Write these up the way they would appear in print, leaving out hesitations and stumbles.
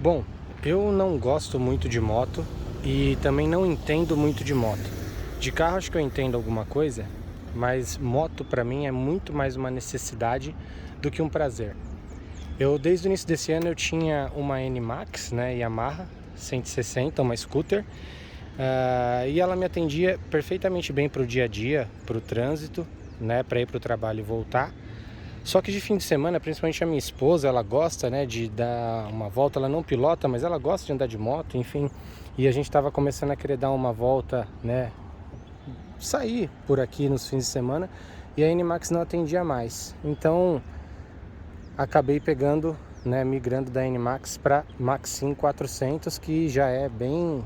Bom, eu não gosto muito de moto e também não entendo muito de moto. De carro acho que eu entendo alguma coisa, mas moto para mim é muito mais uma necessidade do que um prazer. Desde o início desse ano eu tinha uma NMAX, né, Yamaha 160, uma scooter, e ela me atendia perfeitamente bem para o dia a dia, para o trânsito, né, para ir para o trabalho e voltar. Só que de fim de semana, principalmente a minha esposa, ela gosta, né, de dar uma volta. Ela não pilota, mas ela gosta de andar de moto, enfim. E a gente estava começando a querer dar uma volta, né, sair por aqui nos fins de semana. E a NMAX não atendia mais. Então, acabei pegando, né, migrando da NMAX para Maxim 400, que já é bem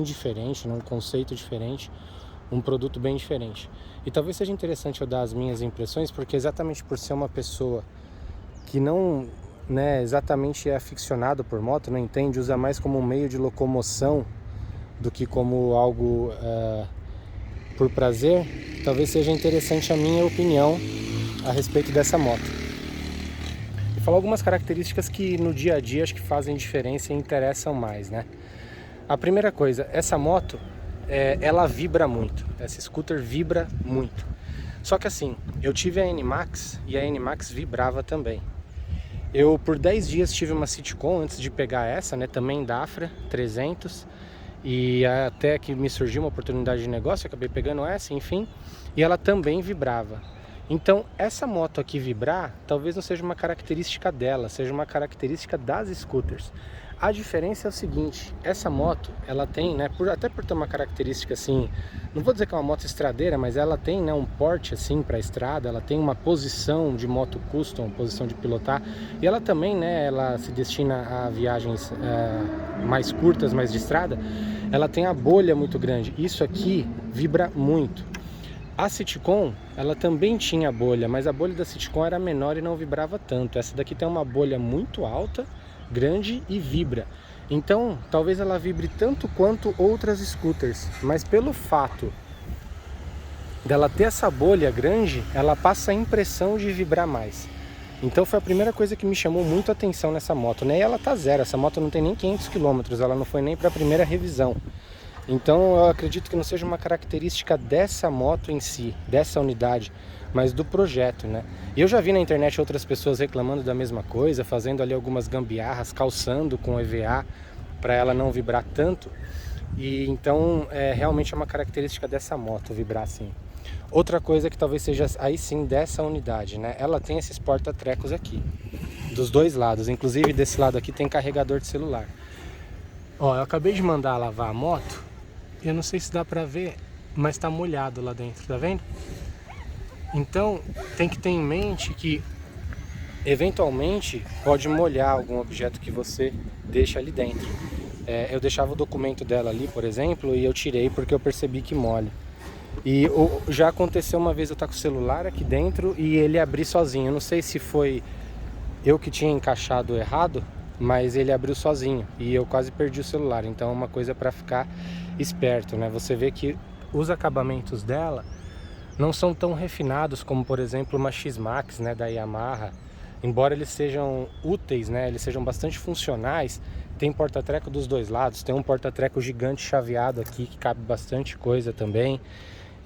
diferente, né, um conceito diferente, um produto bem diferente. E talvez seja interessante eu dar as minhas impressões, porque exatamente por ser uma pessoa que não, né, exatamente é aficionado por moto, não entende, usa mais como um meio de locomoção do que como algo por prazer, talvez seja interessante a minha opinião a respeito dessa moto. E falar algumas características que no dia a dia acho que fazem diferença e interessam mais, né? A primeira coisa, essa moto, ela vibra muito, essa scooter vibra muito. Só que assim, eu tive a NMAX e a NMAX vibrava também. Eu por 10 dias tive uma Citicon antes de pegar essa, né, também Dafra 300, e até que me surgiu uma oportunidade de negócio, eu acabei pegando essa, enfim, e ela também vibrava. Então, essa moto aqui vibrar, talvez não seja uma característica dela, seja uma característica das scooters. A diferença é o seguinte, essa moto, ela tem, né, até por ter uma característica assim, não vou dizer que é uma moto estradeira, mas ela tem, né, um porte assim para estrada, ela tem uma posição de moto custom, posição de pilotar, e ela também, né, ela se destina a viagens mais curtas, mais de estrada, ela tem a bolha muito grande, isso aqui vibra muito. A Citicon, ela também tinha bolha, mas a bolha da Citicon era menor e não vibrava tanto. Essa daqui tem uma bolha muito alta, grande e vibra. Então, talvez ela vibre tanto quanto outras scooters, mas pelo fato dela ter essa bolha grande, ela passa a impressão de vibrar mais. Então foi a primeira coisa que me chamou muito a atenção nessa moto, né? E ela tá zero, essa moto não tem nem 500 km, ela não foi nem para a primeira revisão. Então eu acredito que não seja uma característica dessa moto em si, dessa unidade, mas do projeto, né? E eu já vi na internet outras pessoas reclamando da mesma coisa, fazendo ali algumas gambiarras, calçando com EVA para ela não vibrar tanto. E então realmente é uma característica dessa moto vibrar assim. Outra coisa que talvez seja aí sim dessa unidade, né? Ela tem esses porta-trecos aqui, dos dois lados, inclusive desse lado aqui tem carregador de celular. Ó, eu acabei de mandar lavar a moto. Eu não sei se dá pra ver, mas tá molhado lá dentro, tá vendo? Então, tem que ter em mente que, eventualmente, pode molhar algum objeto que você deixa ali dentro. Eu deixava o documento dela ali, por exemplo, e eu tirei porque eu percebi que molha. E já aconteceu uma vez eu estar com o celular aqui dentro e ele abrir sozinho. Eu não sei se foi eu que tinha encaixado errado, mas ele abriu sozinho e eu quase perdi o celular. Então é uma coisa para ficar esperto, né? Você vê que os acabamentos dela não são tão refinados como, por exemplo, uma X-Max, né, da Yamaha. Embora eles sejam úteis, né, eles sejam bastante funcionais, tem porta-treco dos dois lados, tem um porta-treco gigante chaveado aqui que cabe bastante coisa também.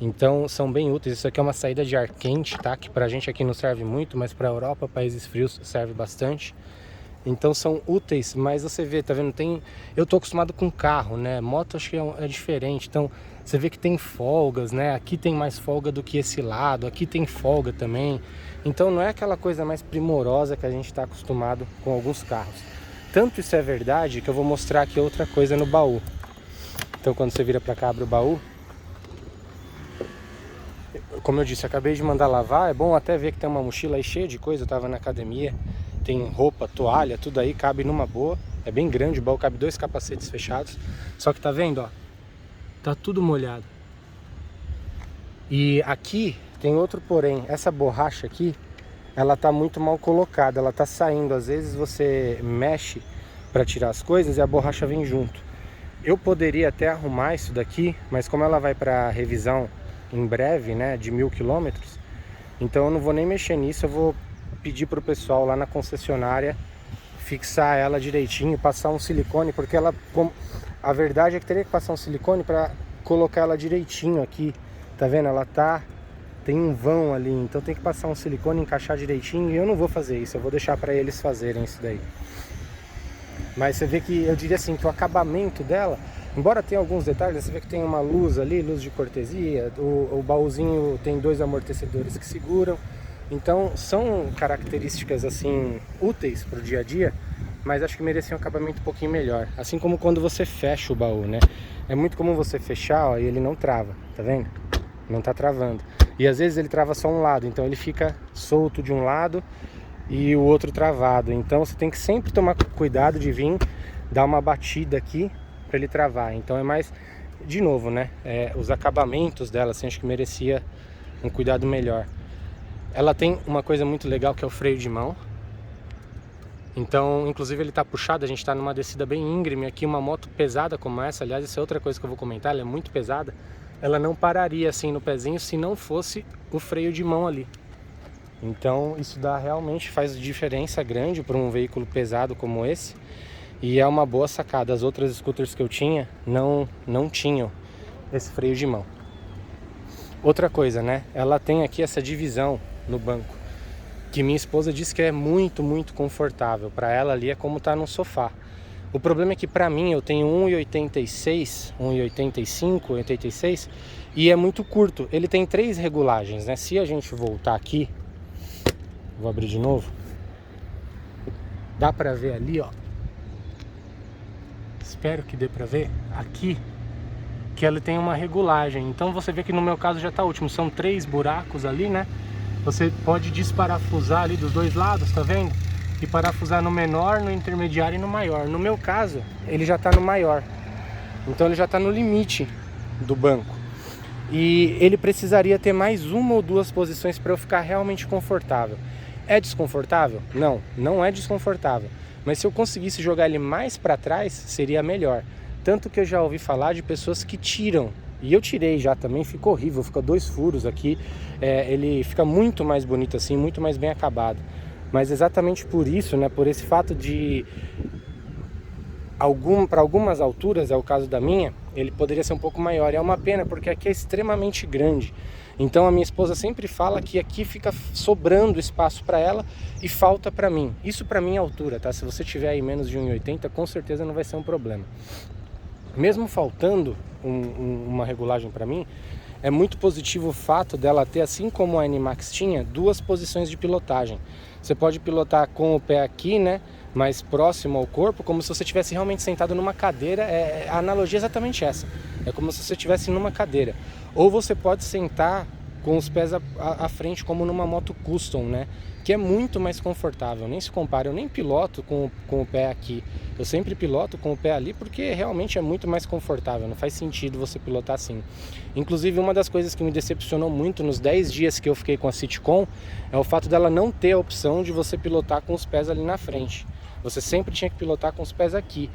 Então são bem úteis. Isso aqui é uma saída de ar quente, tá? Que pra gente aqui não serve muito, mas pra Europa, países frios, serve bastante. Então são úteis, mas você vê, tá vendo? Eu tô acostumado com carro, né? Moto acho que é diferente. Então você vê que tem folgas, né? Aqui tem mais folga do que esse lado, aqui tem folga também. Então não é aquela coisa mais primorosa que a gente está acostumado com alguns carros. Tanto isso é verdade que eu vou mostrar aqui outra coisa no baú. Então quando você vira pra cá, abre o baú. Como eu disse, acabei de mandar lavar. É bom até ver que tem uma mochila aí cheia de coisa. Eu tava na academia. Tem roupa, toalha, tudo aí, cabe numa boa. É bem grande o baú, cabe 2 capacetes fechados. Só que tá vendo, ó, tá tudo molhado. E aqui tem outro porém, essa borracha aqui, ela tá muito mal colocada, ela tá saindo. Às vezes você mexe para tirar as coisas e a borracha vem junto. Eu poderia até arrumar isso daqui, mas como ela vai para revisão em breve, né, de 1000 km, então eu não vou nem mexer nisso. Eu vou pedir pro pessoal lá na concessionária fixar ela direitinho, passar um silicone, porque ela, a verdade é que teria que passar um silicone para colocar ela direitinho aqui, tá vendo? Ela tem um vão ali, então tem que passar um silicone, encaixar direitinho, e eu não vou fazer isso, eu vou deixar para eles fazerem isso daí. Mas você vê que, eu diria assim, que o acabamento dela, embora tenha alguns detalhes, você vê que tem uma luz ali, luz de cortesia, o baúzinho tem 2 amortecedores que seguram. Então são características assim úteis para o dia a dia, mas acho que merecia um acabamento um pouquinho melhor. Assim como quando você fecha o baú, né? É muito comum você fechar, ó, e ele não trava, tá vendo? Não tá travando. E às vezes ele trava só um lado, então ele fica solto de um lado e o outro travado. Então você tem que sempre tomar cuidado de vir dar uma batida aqui para ele travar. Então é mais, de novo, né? Os acabamentos dela, assim, acho que merecia um cuidado melhor. Ela tem uma coisa muito legal que é o freio de mão. Então, inclusive ele está puxado, a gente está numa descida bem íngreme aqui, uma moto pesada como essa, aliás, essa é outra coisa que eu vou comentar, ela é muito pesada. Ela não pararia assim no pezinho se não fosse o freio de mão ali. Então isso realmente faz diferença grande para um veículo pesado como esse. E é uma boa sacada, as outras scooters que eu tinha não tinham esse freio de mão. Outra coisa, né, ela tem aqui essa divisão no banco, que minha esposa disse que é muito, muito confortável. Para ela ali é como estar num sofá. O problema é que para mim eu tenho 1,86, 1,85, 1,86 e é muito curto. Ele tem 3 regulagens, né? Se a gente voltar aqui, vou abrir de novo. Dá para ver ali, ó. Espero que dê para ver aqui que ele tem uma regulagem. Então você vê que no meu caso já tá último. São 3 buracos ali, né? Você pode desparafusar ali dos 2 lados, tá vendo? E parafusar no menor, no intermediário e no maior. No meu caso, ele já está no maior. Então ele já está no limite do banco. E ele precisaria ter mais 1 ou 2 posições para eu ficar realmente confortável. É desconfortável? Não, não é desconfortável. Mas se eu conseguisse jogar ele mais para trás, seria melhor. Tanto que eu já ouvi falar de pessoas que tiram. E eu tirei já também, fica horrível, fica 2 furos aqui. Ele fica muito mais bonito assim, muito mais bem acabado. Mas exatamente por isso, né, por esse fato de para algumas alturas, é o caso da minha, ele poderia ser um pouco maior. E é uma pena, porque aqui é extremamente grande. Então a minha esposa sempre fala que aqui fica sobrando espaço para ela e falta para mim. Isso para mim é altura, tá? Se você tiver aí menos de 1,80, com certeza não vai ser um problema. Mesmo faltando uma regulagem para mim, é muito positivo o fato dela ter, assim como a NMAX tinha, 2 posições de pilotagem. Você pode pilotar com o pé aqui, né, mais próximo ao corpo, como se você estivesse realmente sentado numa cadeira. A analogia é exatamente essa. É como se você estivesse numa cadeira. Ou você pode sentar com os pés à frente, como numa moto custom, né? Que é muito mais confortável, nem se compara. Eu nem piloto com o pé aqui, eu sempre piloto com o pé ali, porque realmente é muito mais confortável, não faz sentido você pilotar assim. Inclusive, uma das coisas que me decepcionou muito nos 10 dias que eu fiquei com a Citicon é o fato dela não ter a opção de você pilotar com os pés ali na frente. Você sempre tinha que pilotar com os pés aqui.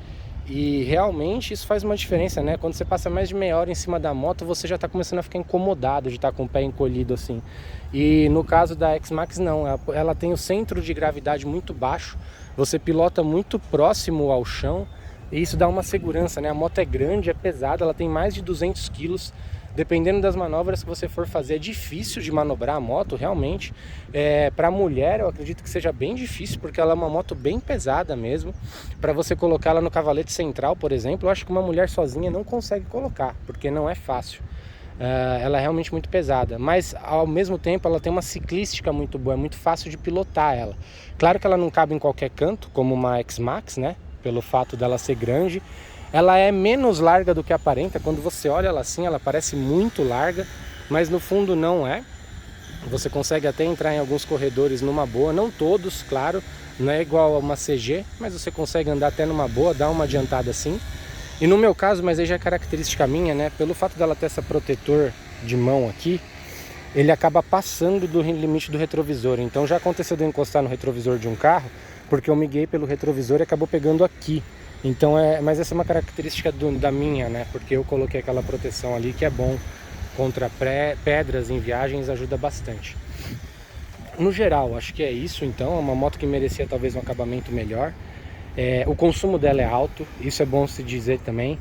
E realmente isso faz uma diferença, né? Quando você passa mais de meia hora em cima da moto, você já está começando a ficar incomodado de estar com o pé encolhido assim. E no caso da X-Max não, ela tem o centro de gravidade muito baixo, você pilota muito próximo ao chão e isso dá uma segurança, né? A moto é grande, é pesada, ela tem mais de 200 quilos. Dependendo das manobras que você for fazer, é difícil de manobrar a moto, realmente. Para mulher, eu acredito que seja bem difícil, porque ela é uma moto bem pesada mesmo. Para você colocar ela no cavalete central, por exemplo, eu acho que uma mulher sozinha não consegue colocar, porque não é fácil. Ela é realmente muito pesada, mas ao mesmo tempo ela tem uma ciclística muito boa, é muito fácil de pilotar ela. Claro que ela não cabe em qualquer canto, como uma X-Max, né? Pelo fato dela ser grande. Ela é menos larga do que aparenta. Quando você olha ela assim, ela parece muito larga, mas no fundo não é. Você consegue até entrar em alguns corredores numa boa, não todos, claro, não é igual a uma CG, mas você consegue andar até numa boa, dar uma adiantada assim. E no meu caso, mas aí já é característica minha, né, pelo fato dela ter esse protetor de mão aqui, ele acaba passando do limite do retrovisor. Então já aconteceu de eu encostar no retrovisor de um carro, porque eu miguei pelo retrovisor e acabou pegando aqui. Então mas essa é uma característica da minha, né? Porque eu coloquei aquela proteção ali que é bom contra pedras em viagens, ajuda bastante. No geral, acho que é isso então, é uma moto que merecia talvez um acabamento melhor. O consumo dela é alto, isso é bom se dizer também.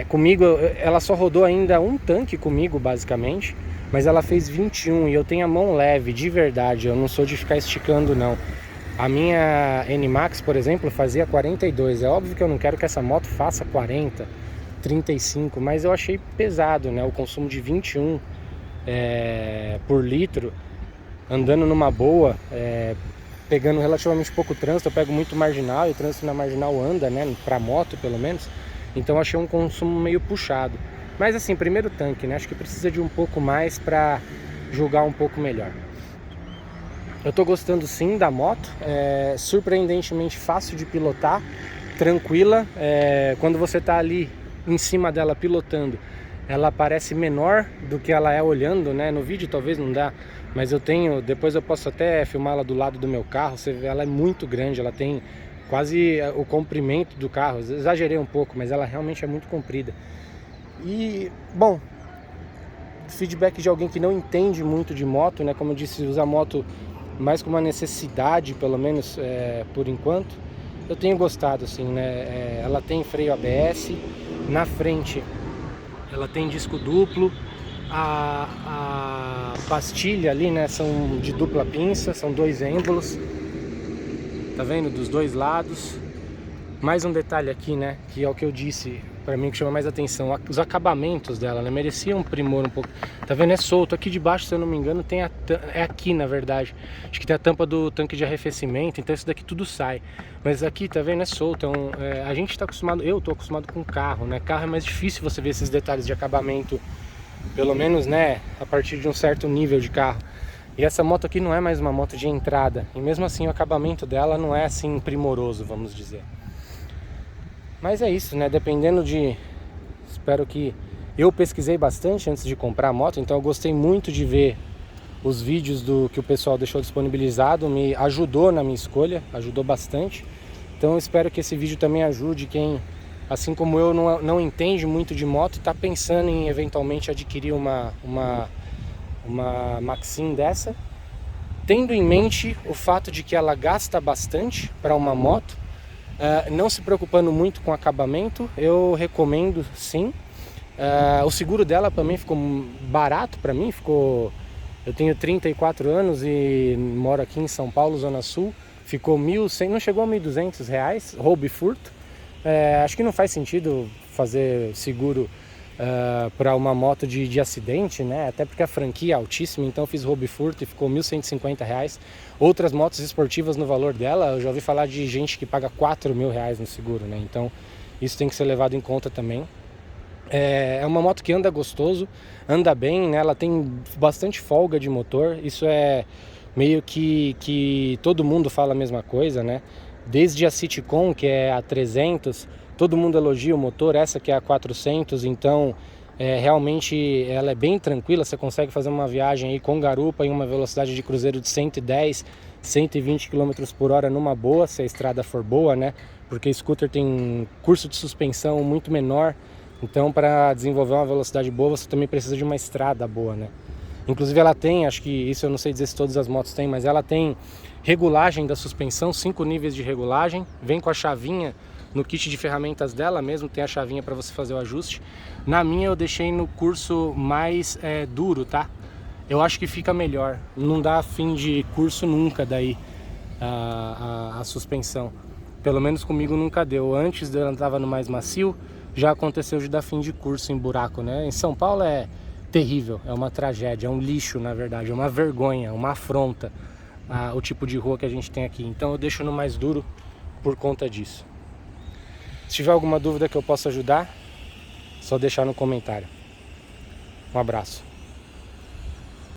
Comigo, ela só rodou ainda um tanque comigo, basicamente, mas ela fez 21 e eu tenho a mão leve, de verdade, eu não sou de ficar esticando não. A minha NMAX, por exemplo, fazia 42, é óbvio que eu não quero que essa moto faça 40, 35, mas eu achei pesado, né, o consumo de 21 por litro, andando numa boa, pegando relativamente pouco trânsito. Eu pego muito marginal e o trânsito na marginal anda, né, pra moto pelo menos, então achei um consumo meio puxado. Mas assim, primeiro tanque, né, acho que precisa de um pouco mais pra julgar um pouco melhor. Eu tô gostando sim da moto, surpreendentemente fácil de pilotar, tranquila, quando você tá ali em cima dela pilotando, ela parece menor do que ela é olhando, né? No vídeo talvez não dá, mas depois eu posso até filmar ela do lado do meu carro, você vê, ela é muito grande, ela tem quase o comprimento do carro, exagerei um pouco, mas ela realmente é muito comprida. E, bom, feedback de alguém que não entende muito de moto, né? Como eu disse, usa moto mais como uma necessidade, pelo menos por enquanto. Eu tenho gostado, assim, né? Ela tem freio ABS, na frente ela tem disco duplo, a pastilha ali, né, são de dupla pinça, são 2 êmbolos, tá vendo, dos dois lados. Mais um detalhe aqui, né, que é o que eu disse, pra mim que chama mais atenção, os acabamentos dela, né, merecia um primor um pouco. Tá vendo, é solto, aqui debaixo, se eu não me engano, tem aqui na verdade, acho que tem a tampa do tanque de arrefecimento, então isso daqui tudo sai. Mas aqui, tá vendo, é solto, a gente tá acostumado, eu tô acostumado com carro, né, carro é mais difícil você ver esses detalhes de acabamento, pelo menos, né, a partir de um certo nível de carro. E essa moto aqui não é mais uma moto de entrada, e mesmo assim o acabamento dela não é assim primoroso, vamos dizer. Mas é isso, né, dependendo de... Espero que... Eu pesquisei bastante antes de comprar a moto, então eu gostei muito de ver os vídeos que o pessoal deixou disponibilizado, me ajudou na minha escolha, ajudou bastante. Então eu espero que esse vídeo também ajude quem, assim como eu, não entende muito de moto e está pensando em eventualmente adquirir uma Maxim dessa, tendo em mente o fato de que ela gasta bastante para uma moto. Não se preocupando muito com acabamento, eu recomendo sim. O seguro dela também ficou barato para mim, eu tenho 34 anos e moro aqui em São Paulo, Zona Sul, ficou 1.100, não chegou a R$1.200, roubo e furto. Acho que não faz sentido fazer seguro para uma moto de acidente, né? Até porque a franquia é altíssima, então eu fiz roubo e furto e ficou R$1.150. Outras motos esportivas no valor dela, eu já ouvi falar de gente que paga R$4.000 no seguro, né? Então isso tem que ser levado em conta também. É uma moto que anda gostoso, anda bem, né? Ela tem bastante folga de motor, isso é meio que todo mundo fala a mesma coisa, né? Desde a Citicon, que é a 300, todo mundo elogia o motor, essa que é a 400, então realmente ela é bem tranquila, você consegue fazer uma viagem aí com garupa em uma velocidade de cruzeiro de 110, 120 km por hora numa boa, se a estrada for boa, né? Porque scooter tem curso de suspensão muito menor, então para desenvolver uma velocidade boa você também precisa de uma estrada boa, né? Inclusive ela tem, acho que isso eu não sei dizer se todas as motos têm, mas ela tem regulagem da suspensão, 5 níveis de regulagem, vem com a chavinha no kit de ferramentas dela mesmo, tem a chavinha para você fazer o ajuste. Na minha eu deixei no curso mais duro, tá? Eu acho que fica melhor, não dá fim de curso nunca daí a suspensão. Pelo menos comigo nunca deu, antes eu andava no mais macio, já aconteceu de dar fim de curso em buraco, né? Em São Paulo é terrível, é uma tragédia, é um lixo na verdade, é uma vergonha, uma afronta o tipo de rua que a gente tem aqui. Então eu deixo no mais duro por conta disso. Se tiver alguma dúvida que eu possa ajudar, só deixar no comentário. Um abraço.